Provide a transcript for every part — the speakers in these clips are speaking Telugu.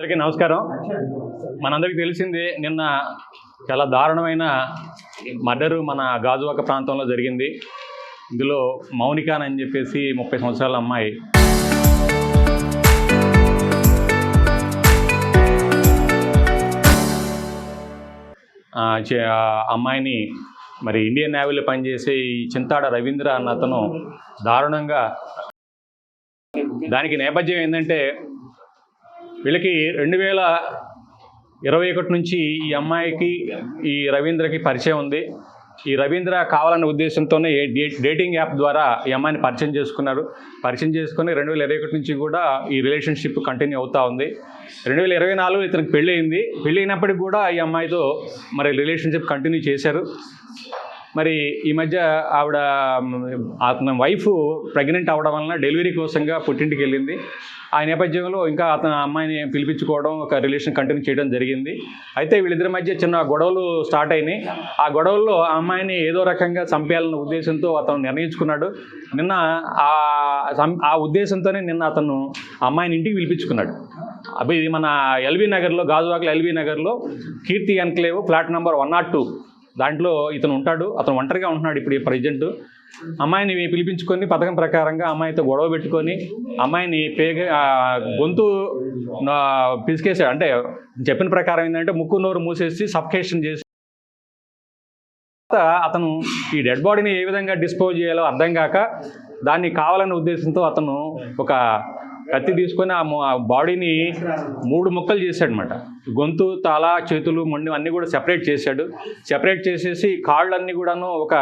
అందరికీ నమస్కారం. మనందరికీ తెలిసిందే, నిన్న చాలా దారుణమైన మర్డరు మన గాజువాక ప్రాంతంలో జరిగింది. ఇందులో మౌనిక అని చెప్పేసి 30 సంవత్సరాల అమ్మాయి అమ్మాయిని మరి ఇండియన్ నేవీలో పనిచేసే ఈ చింతాడ రవీంద్ర అన్న అతను దారుణంగా, దానికి నేపథ్యం ఏంటంటే వీళ్ళకి 2021 నుంచి ఈ అమ్మాయికి ఈ రవీంద్రకి పరిచయం ఉంది. ఈ రవీంద్ర కావాలన్న ఉద్దేశంతోనే డేటింగ్ యాప్ ద్వారా ఈ అమ్మాయిని పరిచయం చేసుకున్నారు. పరిచయం చేసుకుని 2021 నుంచి కూడా ఈ రిలేషన్షిప్ కంటిన్యూ అవుతూ ఉంది. 2024 ఇతనికి పెళ్ళి అయింది. పెళ్ళి అయినప్పటికి కూడా ఈ అమ్మాయితో మరి రిలేషన్షిప్ కంటిన్యూ చేశారు. మరి ఈ మధ్య అతని వైఫ్ ప్రెగ్నెంట్ అవ్వడం వలన డెలివరీ కోసంగా పుట్టింటికి వెళ్ళింది. ఆ నేపథ్యంలో ఇంకా అతను అమ్మాయిని పిలిపించుకోవడం, ఒక రిలేషన్ కంటిన్యూ చేయడం జరిగింది. అయితే వీళ్ళిద్దరి మధ్య చిన్న గొడవలు స్టార్ట్ అయినాయి. ఆ గొడవల్లో ఆ అమ్మాయిని ఏదో రకంగా చంపేయాలన్న ఉద్దేశంతో అతను నిర్ణయించుకున్నాడు. నిన్న ఆ ఉద్దేశంతోనే అతను అమ్మాయిని ఇంటికి పిలిపించుకున్నాడు. ఇది మన ఎల్బీ నగర్లో, గాజువాకలో ఎల్బీ నగర్లో కీర్తి ఎన్క్లేవ్ ఫ్లాట్ నెంబర్ 102 దాంట్లో ఇతను ఉంటాడు. అతను ఒంటరిగా ఉంటున్నాడు ఇప్పుడు ప్రజెంట్. అమ్మాయిని పిలిపించుకొని పథకం ప్రకారంగా అమ్మాయితో గొడవ పెట్టుకొని అమ్మాయిని గొంతు పిసికేసాడు. అంటే చెప్పిన ప్రకారం ఏంటంటే ముక్కు నోరు మూసేసి సఫకేషన్ చేసి అతను ఈ డెడ్ బాడీని ఏ విధంగా డిస్పోజ్ చేయాలో అర్థం కాక దాన్ని కావాలన్న ఉద్దేశంతో అతను ఒక కత్తి తీసుకొని ఆ బాడీని 3 ముక్కలు చేశాడు అనమాట. గొంతు, తల, చేతులు, మొండి అన్నీ కూడా సెపరేట్ చేశాడు. సెపరేట్ చేసేసి కాళ్ళన్నీ కూడాను ఒక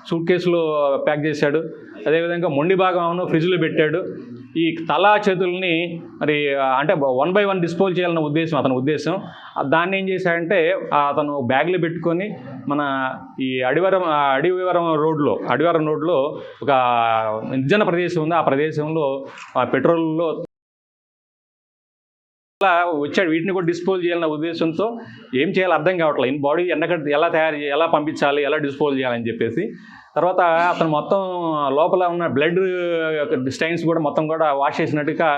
సూట్ కేసులో ప్యాక్ చేశాడు. అదేవిధంగా మొండి భాగం ఫ్రిడ్జ్లో పెట్టాడు. ఈ తల, చేతుల్ని మరి అంటే 1 by 1 డిస్పోజ్ చేయాలన్న ఉద్దేశం అతని ఉద్దేశం. దాన్ని ఏం చేశాడంటే అతను బ్యాగ్లో పెట్టుకొని మన ఈ అడివరం రోడ్లో ఒక నిర్జన ప్రదేశం ఉంది. ఆ ప్రదేశంలో పెట్రోల్లో వచ్చాడు. వీటిని కూడా డిస్పోజ్ చేయాలన్న ఉద్దేశంతో ఏం చేయాలో అర్థం కావట్లేదు. ఈ బాడీ ఎలా తయారు చేయాలి, ఎలా పంపించాలి, ఎలా డిస్పోజ్ చేయాలని చెప్పేసి తర్వాత అతను మొత్తం లోపల ఉన్న బ్లడ్ స్టైన్స్ కూడా మొత్తం కూడా వాష్ చేసినట్టుగా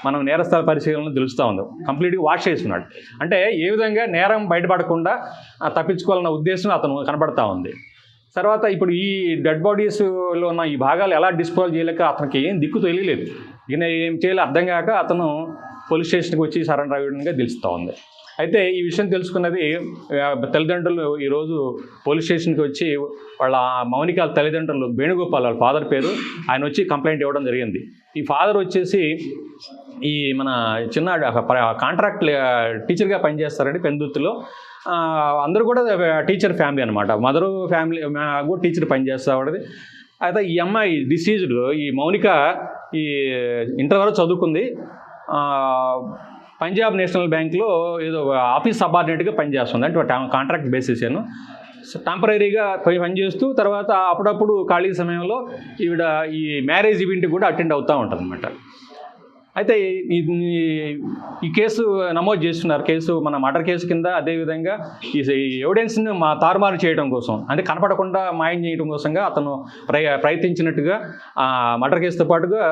మనం నేరస్థల పరిశీలనలో తెలుస్తూ ఉంది. కంప్లీట్గా వాష్ చేసుకున్నాడు. అంటే ఏ విధంగా నేరం బయటపడకుండా తప్పించుకోవాలన్న ఉద్దేశం అతను కనబడతా ఉంది. తర్వాత ఇప్పుడు ఈ డెడ్ బాడీస్లో ఉన్న ఈ భాగాలు ఎలా డిస్పోజ్ చేయలేక అతనికి ఏం దిక్కు తెలియలేదు. ఈయన ఏం చేయాలో అర్థం కాక అతను పోలీస్ స్టేషన్కి వచ్చి సరెండర్ అయ్యడంగా తెలుస్తూ ఉంది. అయితే ఈ విషయం తెలుసుకున్నది తల్లిదండ్రులు ఈరోజు పోలీస్ స్టేషన్కి వచ్చి వాళ్ళ మౌనిక తల్లిదండ్రులు వేణుగోపాల్, వాళ్ళ ఫాదర్ పేరు, ఆయన వచ్చి కంప్లైంట్ ఇవ్వడం జరిగింది. ఈ ఫాదర్ వచ్చేసి ఈ మన చిన్న కాంట్రాక్ట్ టీచర్గా పనిచేస్తారండి పెందుర్తిలో. అందరూ కూడా టీచర్ ఫ్యామిలీ అనమాట. మదరు ఫ్యామిలీ కూడా టీచర్ పనిచేస్తాడు. అయితే ఈ అమ్మాయి డిసీజ్డ్, ఈ మౌనిక ఈ ఇంటర్ వరకు చదువుకుంది. పంజాబ్ నేషనల్ బ్యాంక్లో ఏదో ఆఫీస్ సబార్డినేట్గా పనిచేస్తుంది. అంటే కాంట్రాక్ట్ బేసిస్ టెంపరీగా పనిచేస్తూ తర్వాత అప్పుడప్పుడు ఖాళీ సమయంలో ఈవిడ ఈ మ్యారేజ్ ఈవెంట్కి కూడా అటెండ్ అవుతూ ఉంటుంది అనమాట. అయితే ఈ కేసు నమోదు చేస్తున్నారు. కేసు మన మర్డర్ కేసు కింద. అదేవిధంగా ఈ ఎవిడెన్స్ని తారుమారు చేయడం కోసం, అంటే కనపడకుండా మాయం చేయడం కోసంగా అతను ప్రయత్నించినట్టుగా మర్డర్ కేసుతో పాటుగా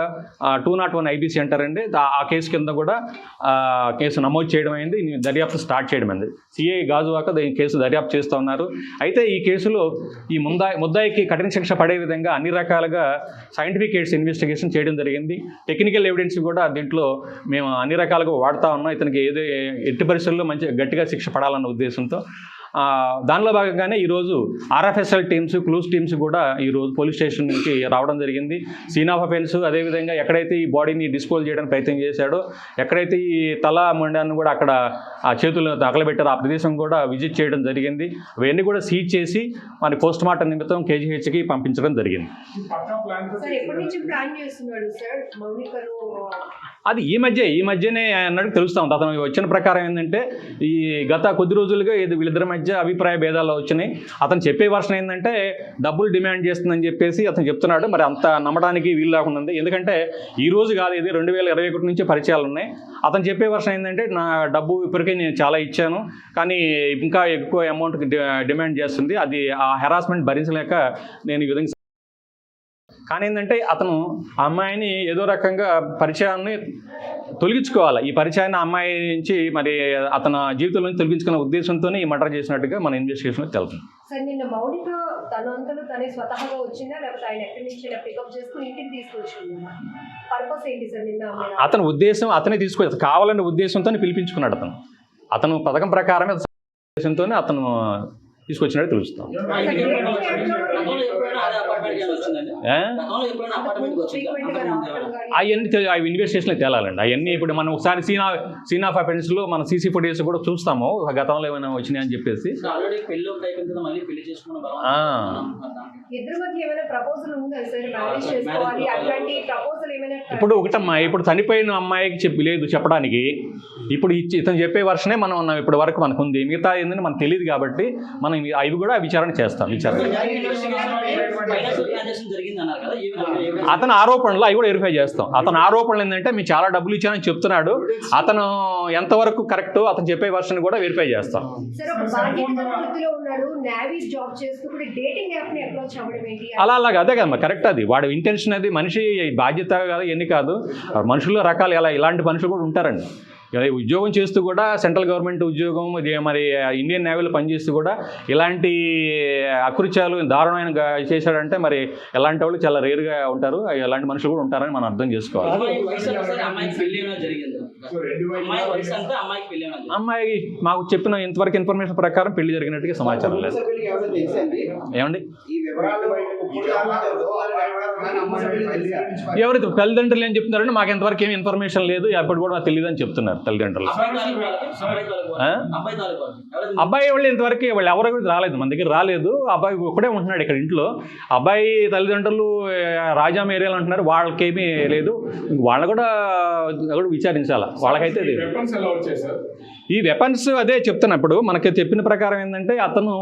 201 IPC అంటారండి. ఆ కేసు కింద కూడా కేసు నమోదు చేయడం అయింది. దర్యాప్తు స్టార్ట్ చేయడం అయింది. సిఐ గాజువాక ఈ కేసు దర్యాప్తు చేస్తూ ఉన్నారు. అయితే ఈ కేసులో ఈ ముద్దాయికి కఠిన శిక్ష పడే విధంగా అన్ని రకాలుగా సైంటిఫిక్ ఇన్వెస్టిగేషన్ చేయడం జరిగింది. టెక్నికల్ ఎవిడెన్స్ కూడా దీంట్లో మేము అన్ని రకాలుగా వాడుతూ ఉన్నాం. ఇతనికి ఎట్టి పరిస్థితుల్లో మంచి గట్టిగా శిక్ష పడాలన్న ఉద్దేశంతో దానిలో భాగంగానే ఈరోజు RFSL టీమ్స్, క్లూస్ టీమ్స్ కూడా ఈరోజు పోలీస్ స్టేషన్కి రావడం జరిగింది. సీన్ ఆఫ్ అఫెన్స్, అదేవిధంగా ఎక్కడైతే ఈ బాడీని డిస్పోజ్ చేయడానికి ప్రయత్నం చేశాడో, ఎక్కడైతే ఈ తల మొండాన్ని కూడా అక్కడ ఆ చేతులు తగలబెట్టారో ఆ ప్రదేశం కూడా విజిట్ చేయడం జరిగింది. అవన్నీ కూడా సీజ్ చేసి మరి పోస్ట్ మార్టం నిమిత్తం KGHకి పంపించడం జరిగింది. అది ఈ మధ్యనే అన్నట్టు తెలుస్తూ ఉంది. అతను వచ్చిన ప్రకారం ఏంటంటే ఈ గత కొద్ది రోజులుగా వీళ్ళిద్దరి మధ్య అభిప్రాయ భేదాలు వచ్చినాయి. అతను చెప్పే వర్షన్ ఏంటంటే డబ్బులు డిమాండ్ చేస్తుందని చెప్పేసి అతను చెప్తున్నాడు. మరి అంత నమ్మడానికి వీలు లేకుండా ఉంది. ఎందుకంటే ఈ రోజు కాదు, ఇది 2021 నుంచి పరిచయాలు ఉన్నాయి. అతను చెప్పే వర్షన్ ఏంటంటే నా డబ్బు ఇప్పటికే నేను చాలా ఇచ్చాను, కానీ ఇంకా ఎక్కువ అమౌంట్కి డిమాండ్ చేస్తుంది. అది ఆ హెరాస్మెంట్ భరించలేక నేను ఈ విధంగా కానీ ఏంటంటే అతను ఆ అమ్మాయిని ఏదో రకంగా పరిచయాన్ని తొలగించుకోవాలి. ఈ పరిచయాన్ని అమ్మాయి నుంచి మరి అతని జీవితంలో తొలగించుకునే ఉద్దేశంతోనే ఈ మర్డర్ చేసినట్టుగా మన ఇన్వెస్టిగేషన్లో తెలుస్తుంది. సార్ నిన్న మౌనిక తనంతలో తనే స్వతహాగా వచ్చిందా లేకపోతే ఆయన ఎక్కడి నుంచి పికప్ చేసుకుని ఇంటికి తీసుకొచ్చిందా? పర్పస్ ఏంటి సార్ నిన్న? అతని ఉద్దేశం అతనే తీసుకొచ్చి కావాలనే ఉద్దేశంతో పిలిపించుకున్నాడు. అతను పథకం ప్రకారమే ఉద్దేశంతోనే అతను తీసుకొచ్చినట్టు తెలుస్తాం. అవన్నీ ఇన్వెస్టిగేషన్లో తేలాలండి. అవన్నీ ఇప్పుడు మనం ఒకసారి సీన్ ఆఫ్ అఫెన్స్లో మన సీసీ ఫుటేజ్ కూడా చూస్తాము గతంలో ఏమైనా వచ్చినాయి అని చెప్పేసి. ఇప్పుడు ఒకటమ్మా, ఇప్పుడు చనిపోయిన అమ్మాయికి లేదు చెప్పడానికి. ఇప్పుడు ఇతను చెప్పే వర్షనే మనం ఉన్నాం ఇప్పటి వరకు మనకు ఉంది. మిగతా ఏంటంటే మనకు తెలియదు కాబట్టి మనం అవి కూడా విచారణ చేస్తాం. అతని ఆరోపణలు అవి కూడా వెరిఫై చేస్తాం. అతని ఆరోపణలు ఏంటంటే మీకు చాలా డబ్బులు ఇచ్చానని చెప్తున్నాడు. అతను ఎంతవరకు కరెక్ట్ అతను చెప్పే వర్షన్ కూడా వెరిఫై చేస్తాం. అలాగా అదే కదమ్మా కరెక్ట్. అది వాడి ఇంటెన్షన్. అది మనిషి బాధ్యత కాదు ఎన్ని కాదు. మనుషుల్లో రకాలు ఇలాంటి మనుషులు కూడా ఉంటారండి. ఉద్యోగం చేస్తూ కూడా సెంట్రల్ గవర్నమెంట్ ఉద్యోగం మరి ఇండియన్ నేవీలో పనిచేస్తూ కూడా ఇలాంటి అకృత్యాలు దారుణమైన చేశాడంటే మరి ఎలాంటి వాళ్ళు చాలా రేరుగా ఉంటారు. ఎలాంటి మనుషులు కూడా ఉంటారని మనం అర్థం చేసుకోవాలి. అమ్మాయి మాకు చెప్పిన ఇంతవరకు ఇన్ఫర్మేషన్ ప్రకారం పెళ్లి జరిగినట్టుగా సమాచారం లేదు. ఏమండి ఎవరైతే తల్లిదండ్రులు ఏం చెప్తున్నారంటే మాకు ఎంతవరకు ఏమి ఇన్ఫర్మేషన్ లేదు, ఎప్పుడు కూడా నాకు తెలియదు అని చెప్తున్నారు తల్లిదండ్రులు. అబ్బాయి వాళ్ళు ఇంతవరకు వాళ్ళు ఎవరు కూడా రాలేదు, మన దగ్గర రాలేదు. అబ్బాయి ఒకడే ఉంటున్నాడు ఇక్కడ ఇంట్లో. అబ్బాయి తల్లిదండ్రులు రాజాం ఏరియాలో ఉంటున్నారు, వాళ్ళకేమీ లేదు. వాళ్ళ కూడా విచారించాలి. వాళ్ళకైతే ఈ వెపన్స్ అదే చెప్తున్నప్పుడు మనకి చెప్పిన ప్రకారం ఏంటంటే అతను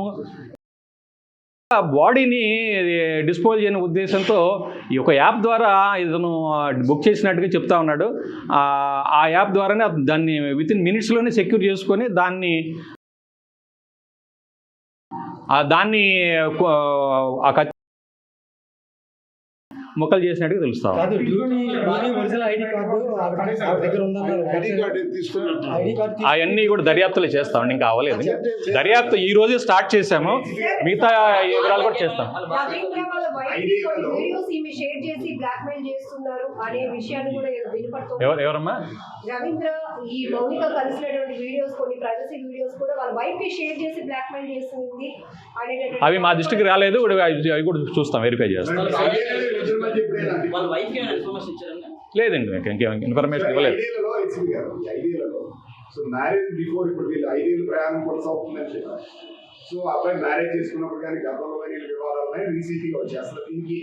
బాడీని డిస్పోజ్ చేయని ఉద్దేశంతో ఈ ఒక యాప్ ద్వారా ఇతను బుక్ చేసినట్టుగా చెప్తా ఉన్నాడు. ఆ యాప్ ద్వారానే దాన్ని వితిన్ మినిట్స్లోనే సెక్యూర్ చేసుకొని దాన్ని మొక్కలు చేసినట్టుగా తెలుస్తాం. అవన్నీ కూడా దర్యాప్తులు చేస్తామండి. ఇంకా అవ్వలేదు దర్యాప్తు. ఈ రోజే స్టార్ట్ చేసాము, మిగతా వివరాలు కూడా చేస్తాం. ఎవరమ్మా? రవీంద్ర ఈ మౌనిక కలిసినటువంటి వీడియోస్, కొన్ని ప్రైవసీ వీడియోస్ కూడా వాళ్ళ వైఫ్ కి షేర్ చేసి బ్లాక్మెయిల్ చేస్తుంది. అవి మా దృష్టికి రాలేదు, అవి కూడా చూస్తాం, వెరిఫై చేస్తాం. లేదండి ఇంకేం ఇన్ఫర్మేషన్ ఇవ్వలేదు.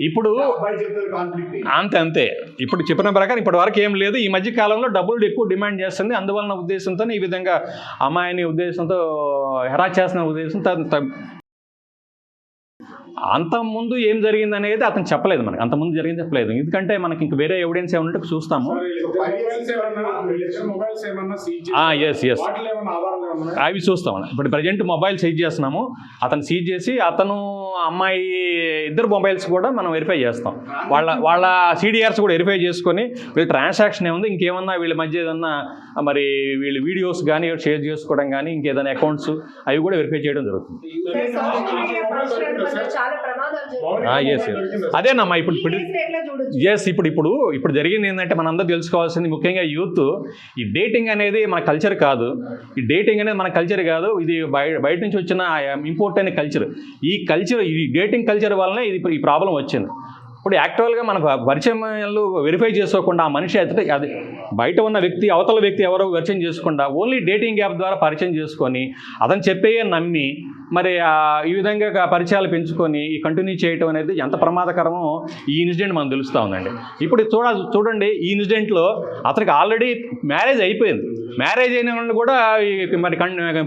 ఇప్పుడు అంతే ఇప్పుడు చెప్పిన ప్రకారం ఇప్పటి వరకు ఏం లేదు. ఈ మధ్య కాలంలో డబ్బులు ఎక్కువ డిమాండ్ చేస్తుంది. అందువలన ఉద్దేశంతో ఈ విధంగా అమ్మాయిని ఉద్దేశంతో హెరాస్ చేస్తున్న ఉద్దేశంతో. అంతకుముందు ఏం జరిగింది అనేది అతను చెప్పలేదు మనకి. అంతకుముందు జరిగింది చెప్పలేదు. ఎందుకంటే మనకి ఇంక వేరే ఎవిడెన్స్ ఏమన్నా చూస్తాము. ఎస్ అవి చూస్తాం. ఇప్పుడు ప్రజెంట్ మొబైల్ సీజ్ చేస్తున్నాము. అతను సీజ్ చేసి అతను అమ్మాయి ఇద్దరు మొబైల్స్ కూడా మనం వెరిఫై చేస్తాం. వాళ్ళ CDRs కూడా వెరిఫై చేసుకొని వీళ్ళ ట్రాన్సాక్షన్ ఏముంది, ఇంకేమన్నా వీళ్ళ మధ్య ఏదన్నా మరి వీళ్ళ వీడియోస్ కానీ షేర్ చేసుకోవడం కానీ ఇంకేదైనా అకౌంట్స్ అవి కూడా వెరిఫై చేయడం జరుగుతుంది. అదేనమ్మా ఇప్పుడు జరిగింది ఏంటంటే మనందరూ తెలుసుకోవాల్సింది ముఖ్యంగా యూత్. ఈ డేటింగ్ అనేది మన కల్చర్ కాదు. ఈ డేటింగ్ అనేది మన కల్చర్ కాదు. ఇది బయట నుంచి వచ్చిన ఇంపోర్ట్ అయిన కల్చర్. ఈ డేటింగ్ కల్చర్ వల్లనే ఈ ప్రాబ్లం వచ్చింది. ఇప్పుడు యాక్చువల్గా మన పరిచయాలు వెరిఫై చేసుకోకుండా ఆ మనిషి అయితే అది బయట ఉన్న వ్యక్తి అవతల వ్యక్తి ఎవరో పరిచయం చేసుకుండా ఓన్లీ డేటింగ్ యాప్ ద్వారా పరిచయం చేసుకొని అతను చెప్పే నమ్మి మరి ఈ విధంగా పరిచయాలు పెంచుకొని ఈ కంటిన్యూ చేయటం అనేది ఎంత ప్రమాదకరమో ఈ ఇన్సిడెంట్ మనకు తెలుస్తూ ఉందండి. ఇప్పుడు చూడండి ఈ ఇన్సిడెంట్లో అతనికి ఆల్రెడీ మ్యారేజ్ అయిపోయింది. మ్యారేజ్ అయిన వాళ్ళు కూడా మరి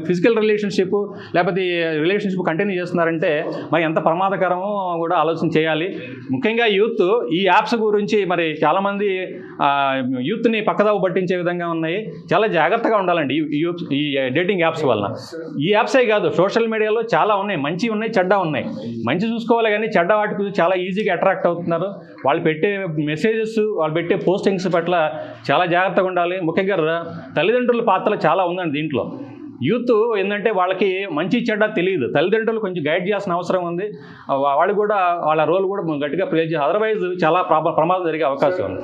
ఫిజికల్ రిలేషన్షిప్ లేకపోతే రిలేషన్షిప్ కంటిన్యూ చేస్తున్నారంటే మరి ఎంత ప్రమాదకరమో కూడా ఆలోచన చేయాలి. ముఖ్యంగా యూత్ ఈ యాప్స్ గురించి మరి చాలామంది యూత్ని పక్కదావ పట్టించే విధంగా ఉన్నాయి. చాలా జాగ్రత్తగా ఉండాలండి ఈ డేటింగ్ యాప్స్ వల్ల. ఈ యాప్సే కాదు, సోషల్ మీడియాలో చాలా ఉన్నాయి, మంచి ఉన్నాయి, చెడ్డ ఉన్నాయి. మంచి చూసుకోవాలి కానీ చెడ్డ వాటికి చాలా ఈజీగా అట్రాక్ట్ అవుతున్నారు. వాళ్ళు పెట్టే మెసేజెస్, వాళ్ళు పెట్టే పోస్టింగ్స్ పట్ల చాలా జాగ్రత్తగా ఉండాలి. ముఖ్యంగా తల్లిదండ్రుల పాత్ర చాలా ఉందండి దీంట్లో. యూత్ ఏంటంటే వాళ్ళకి మంచి చెడ్డ తెలియదు, తల్లిదండ్రులు కొంచెం గైడ్ చేయాల్సిన అవసరం ఉంది. వాళ్ళు కూడా వాళ్ళ రోల్ కూడా గట్టిగా ప్లే చేయాలి. అదర్వైజ్ చాలా ప్రమాదం జరిగే అవకాశం ఉంది.